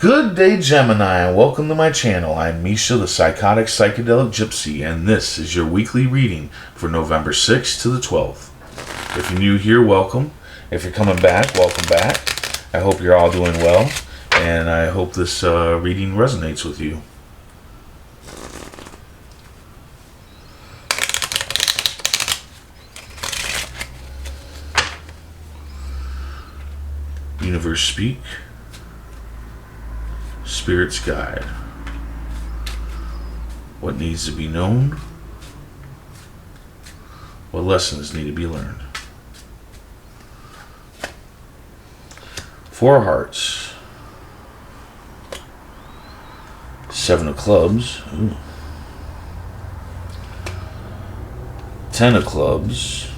Good day, Gemini, and welcome to my channel. I'm Misha, the Psychotic Psychedelic Gypsy, and this is your weekly reading for November 6th to the 12th. If you're new here, welcome. If you're coming back, welcome back. I hope you're all doing well, and I hope this reading resonates with you. Universe speak. Spirit's guide. What needs to be known? What lessons need to be learned? Four of Hearts. Seven of Clubs. Ooh. 10 of Clubs.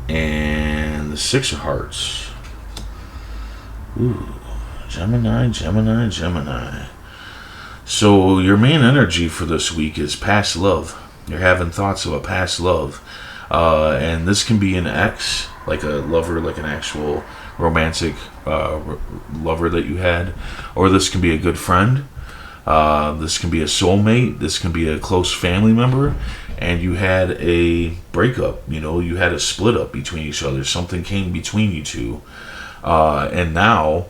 And the Six of Hearts. Ooh, Gemini. So your main energy for this week is past love. You're having thoughts of a past love. And this can be an ex, like a lover, like an actual romantic lover that you had. Or this can be a good friend. This can be a soulmate. This can be a close family member. And you had a breakup, you had a split up between each other. Something came between you two. And now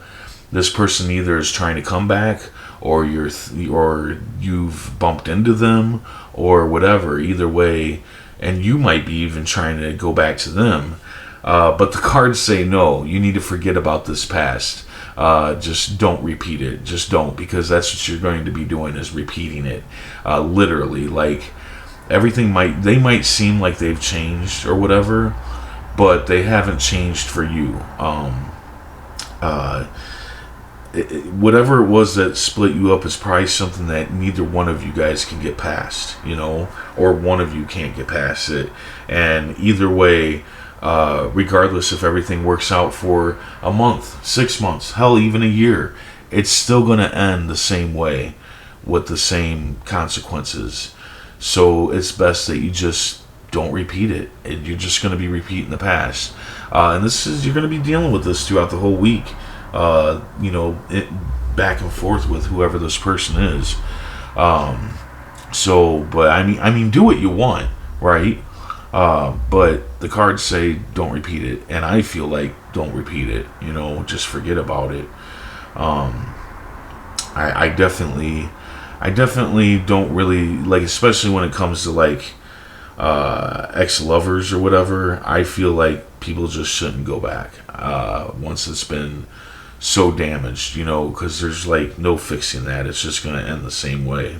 this person either is trying to come back, or you've bumped into them, or whatever. Either way, and you might be even trying to go back to them. But the cards say no. You need to forget about this past. Just don't repeat it. Just don't, because that's what you're going to be doing, is repeating it. Literally, like everything they might seem like they've changed or whatever, but they haven't changed for you. Whatever it was that split you up is probably something that neither one of you guys can get past, or one of you can't get past it. And either way, regardless if everything works out for a month, 6 months, hell, even a year, it's still going to end the same way with the same consequences. So it's best that you just don't repeat it. You're just going to be repeating the past. And you're going to be dealing with this throughout the whole week. Back and forth with whoever this person is. But I mean, do what you want, right? But the cards say don't repeat it, and I feel like don't repeat it. Just forget about it. I definitely don't really like, especially when it comes to like ex-lovers or whatever. I feel like people just shouldn't go back once it's been so damaged, because there's like no fixing that. It's just going to end the same way.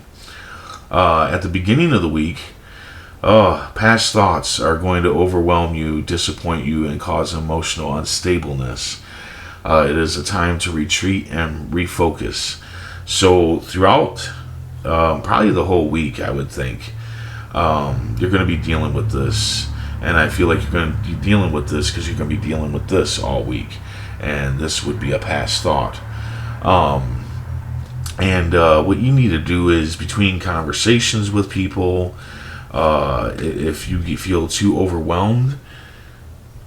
At the beginning of the week, past thoughts are going to overwhelm you, disappoint you, and cause emotional unstableness. It is a time to retreat and refocus. So throughout probably the whole week, I would think, you're going to be dealing with this. And I feel like you're going to be dealing with this because you're going to be dealing with this all week. And this would be a past thought. What you need to do is, between conversations with people, if you feel too overwhelmed,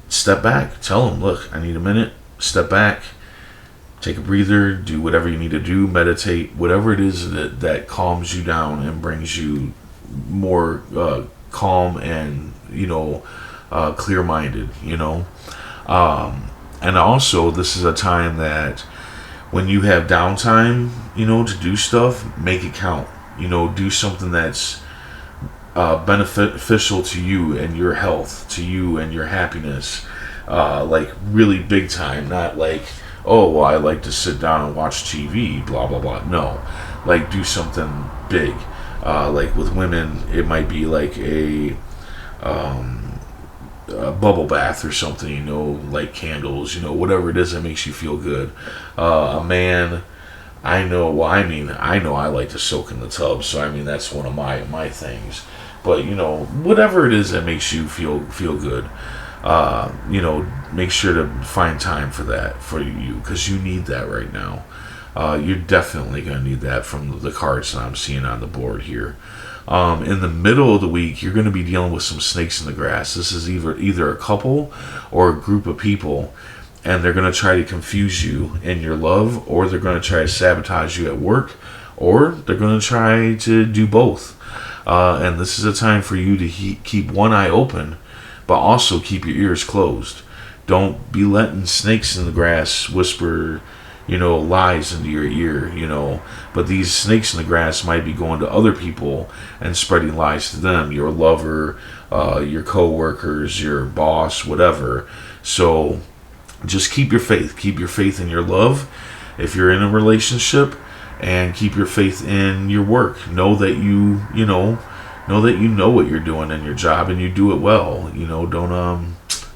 step back. Tell them, look, I need a minute. Step back. Take a breather. Do whatever you need to do. Meditate. Whatever it is that calms you down and brings you more calm and, clear-minded, And also, this is a time that when you have downtime, to do stuff, make it count. Do something that's beneficial to you and your health, to you and your happiness. Like really big time, not like, oh, well, I like to sit down and watch TV, blah, blah, blah. No, like do something big. Like with women, it might be like a bubble bath or something, like candles, whatever it is that makes you feel good. A man, I know I like to soak in the tub, so that's one of my things. But whatever it is that makes you feel good, make sure to find time for that for you, because you need that right now. You're definitely going to need that from the cards that I'm seeing on the board here. In the middle of the week, you're going to be dealing with some snakes in the grass. This is either a couple or a group of people, and they're going to try to confuse you in your love, or they're going to try to sabotage you at work, or they're going to try to do both. And this is a time for you to keep one eye open, but also keep your ears closed. Don't be letting snakes in the grass whisper, lies into your ear. But these snakes in the grass might be going to other people and spreading lies to them, your lover, your co-workers, your boss, whatever. So just keep your faith in your love if you're in a relationship, and keep your faith in your work. Know that you know what you're doing in your job, and you do it well.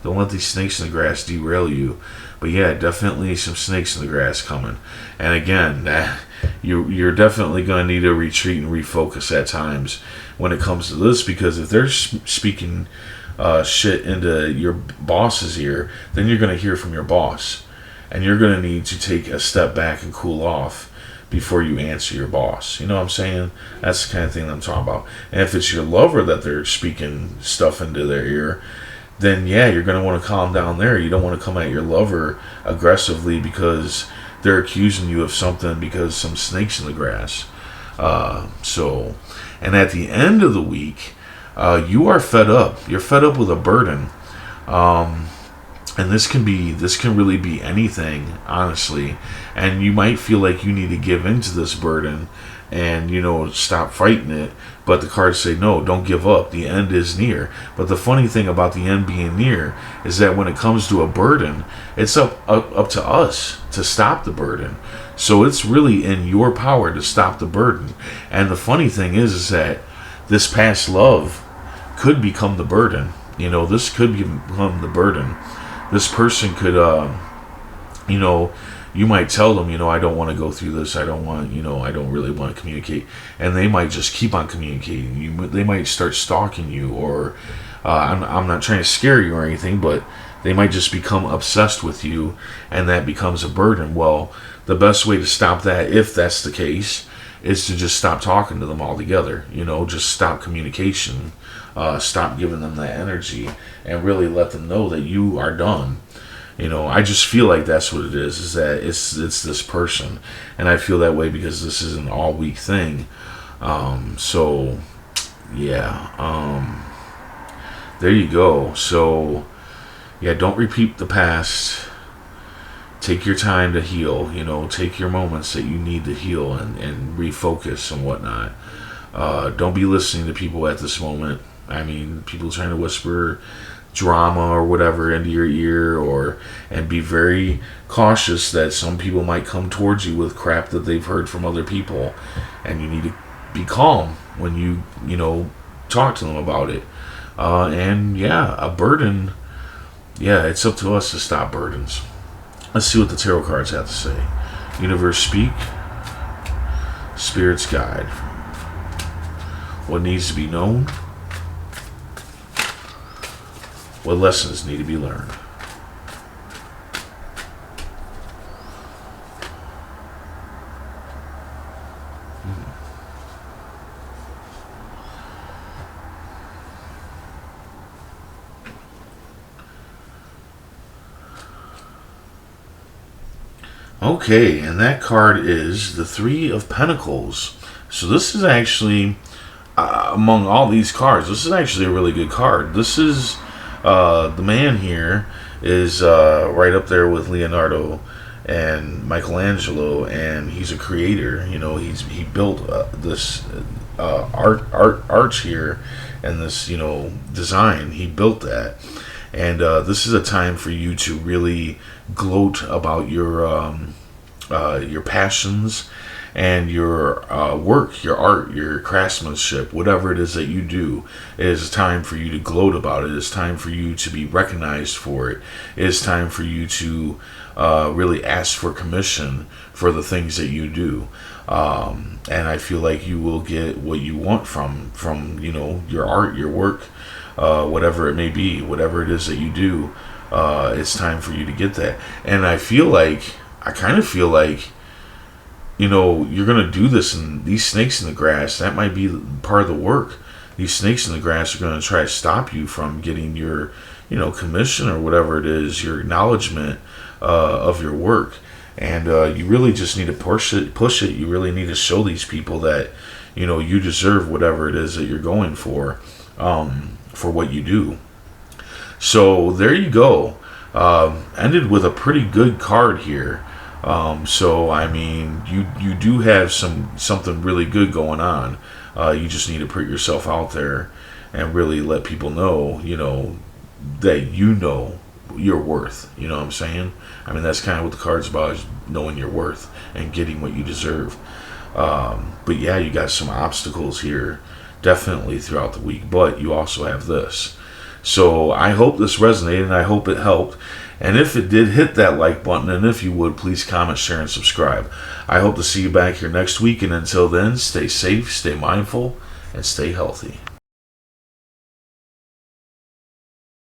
Don't let these snakes in the grass derail you. But yeah, definitely some snakes in the grass coming. And again, you're definitely going to need to retreat and refocus at times when it comes to this, because if they're speaking shit into your boss's ear, then you're going to hear from your boss, and you're going to need to take a step back and cool off before you answer your boss. You know what I'm saying? That's the kind of thing that I'm talking about. And if it's your lover that they're speaking stuff into their ear, then yeah, you're going to want to calm down there. You don't want to come at your lover aggressively because they're accusing you of something because some snakes in the grass. And at the end of the week, you are fed up. You're fed up with a burden. And this can really be anything, honestly. And you might feel like you need to give into this burden and, stop fighting it. But the cards say, no, don't give up. The end is near. But the funny thing about the end being near is that when it comes to a burden, it's up to us to stop the burden. So it's really in your power to stop the burden. And the funny thing is that this past love could become the burden. This could become the burden. This person could, you might tell them, I don't want to go through this. I don't want, I don't really want to communicate. And they might just keep on communicating. They might start stalking you, or I'm not trying to scare you or anything, but they might just become obsessed with you, and that becomes a burden. Well, the best way to stop that, if that's the case, is to just stop talking to them altogether. Just stop communication. Stop giving them that energy, and really let them know that you are done. I just feel like that's what it is that it's this person, and I feel that way because this is an all week thing. So yeah, there you go. So yeah, don't repeat the past. Take your time to heal. Take your moments that you need to heal and refocus and whatnot. Don't be listening to people at this moment. I mean, people trying to whisper drama or whatever into your ear, and be very cautious that some people might come towards you with crap that they've heard from other people, and you need to be calm when you talk to them about it. And yeah, a burden, yeah, it's up to us to stop burdens. Let's see what the tarot cards have to say. Universe speak, spirits guide. What needs to be known? What lessons need to be learned? Okay, and that card is the Three of Pentacles. So this is actually, among all these cards, this is actually a really good card. This is, the man here is right up there with Leonardo and Michelangelo, and he's a creator. He built this arch here, and this design. He built that, and this is a time for you to really gloat about your passions and your work, your art, your craftsmanship, whatever it is that you do. It is time for you to gloat about it. It's time for you to be recognized for it. It is time for you to really ask for commission for the things that you do. And I feel like you will get what you want from your art, your work, whatever it may be, whatever it is that you do. It's time for you to get that. And I kind of feel like you're going to do this, and these snakes in the grass, that might be part of the work. These snakes in the grass are going to try to stop you from getting your, commission or whatever it is, your acknowledgement of your work. And you really just need to push it. You really need to show these people that, you deserve whatever it is that you're going for what you do. So there you go. Ended with a pretty good card here. So I mean, you do have something really good going on. You just need to put yourself out there and really let people know, that your worth. You know what I'm saying? I mean, that's kind of what the card's about, is knowing your worth and getting what you deserve. But yeah, you got some obstacles here, definitely throughout the week. But you also have this. So I hope this resonated, and I hope it helped. And if it did, hit that like button. And if you would, please comment, share, and subscribe. I hope to see you back here next week. And until then, stay safe, stay mindful, and stay healthy.